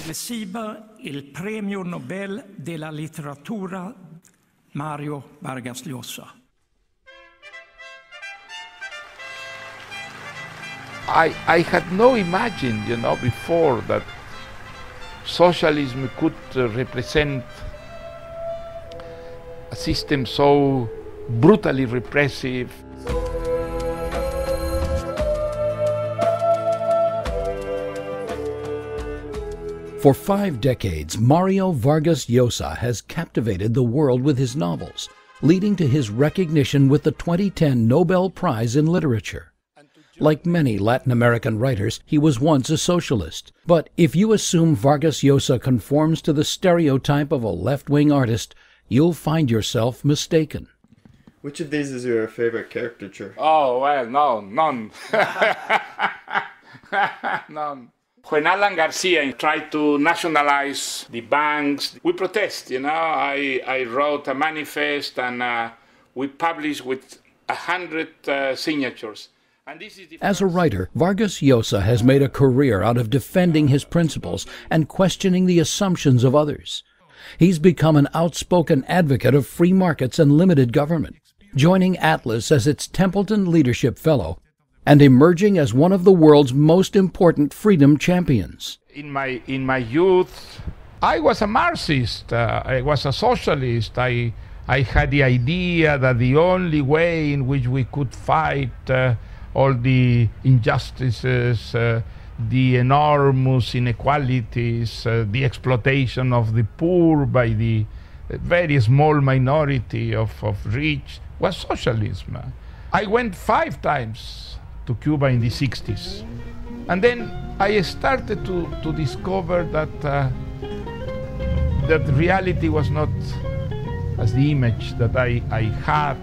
reciba il premio Nobel della literatura Mario Vargas Llosa. I had no imagined, before that socialism could represent a system so brutally repressive. For 5 decades, Mario Vargas Llosa has captivated the world with his novels, leading to his recognition with the 2010 Nobel Prize in Literature. Like many Latin American writers, he was once a socialist. But if you assume Vargas Llosa conforms to the stereotype of a left-wing artist, you'll find yourself mistaken. Which of these is your favorite caricature? Oh, well, no, none. None. When Alan Garcia tried to nationalize the banks, we protest, I wrote a manifest and we published with 100 signatures. And this is As a writer, Vargas Llosa has made a career out of defending his principles and questioning the assumptions of others. He's become an outspoken advocate of free markets and limited government, joining Atlas as its Templeton Leadership Fellow and emerging as one of the world's most important freedom champions. In my youth, I was a Marxist, I was a socialist. I had the idea that the only way in which we could fight all the injustices, the enormous inequalities, the exploitation of the poor by the very small minority of rich was socialism. I went 5 times to Cuba in the 60s. And then I started to discover that that reality was not as the image that I had,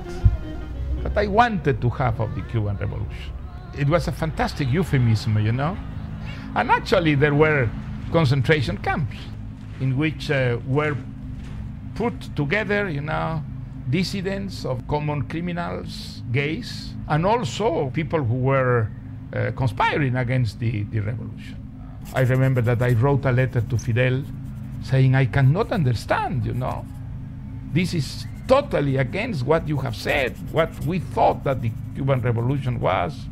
that I wanted to have of the Cuban Revolution. It was a fantastic euphemism, And actually there were concentration camps in which were put together, dissidents of common criminals, gays, and also people who were conspiring against the revolution. I remember that I wrote a letter to Fidel saying, I cannot understand, This is totally against what you have said, what we thought that the Cuban Revolution was.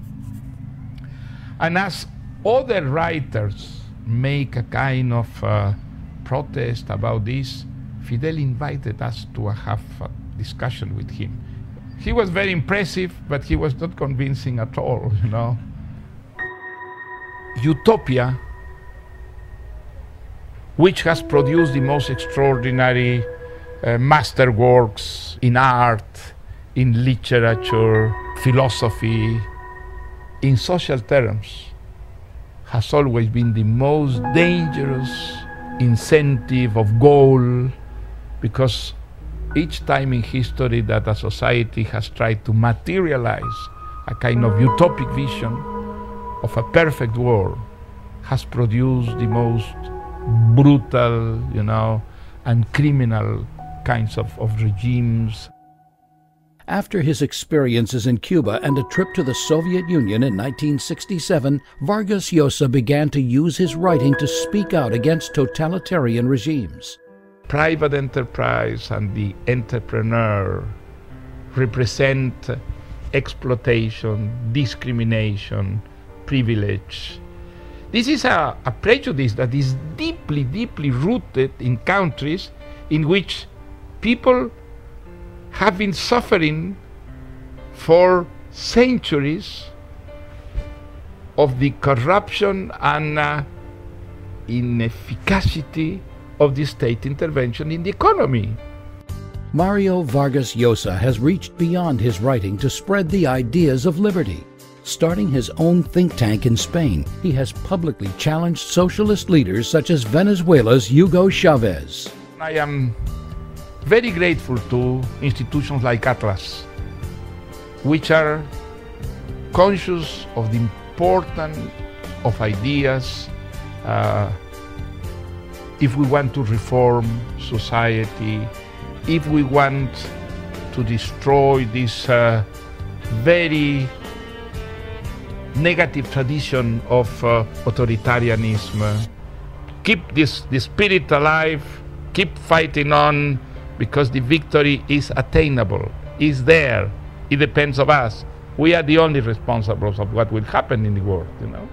And as other writers make a kind of protest about this, Fidel invited us to have a discussion with him. He was very impressive, but he was not convincing at all, Utopia, which has produced the most extraordinary masterworks in art, in literature, philosophy, in social terms, has always been the most dangerous incentive of goal, because each time in history that a society has tried to materialize a kind of utopic vision of a perfect world has produced the most brutal, and criminal kinds of regimes. After his experiences in Cuba and a trip to the Soviet Union in 1967, Vargas Llosa began to use his writing to speak out against totalitarian regimes. Private enterprise and the entrepreneur represent exploitation, discrimination, privilege. This is a prejudice that is deeply, deeply rooted in countries in which people have been suffering for centuries of the corruption and inefficacy of the state intervention in the economy. Mario Vargas Llosa has reached beyond his writing to spread the ideas of liberty. Starting his own think tank in Spain, he has publicly challenged socialist leaders such as Venezuela's Hugo Chavez. I am very grateful to institutions like Atlas, which are conscious of the importance of ideas if we want to reform society, if we want to destroy this very negative tradition of authoritarianism. keep the spirit alive, keep fighting on, because the victory is attainable, is there. It depends on us. We are the only responsibles of what will happen in the world, you know.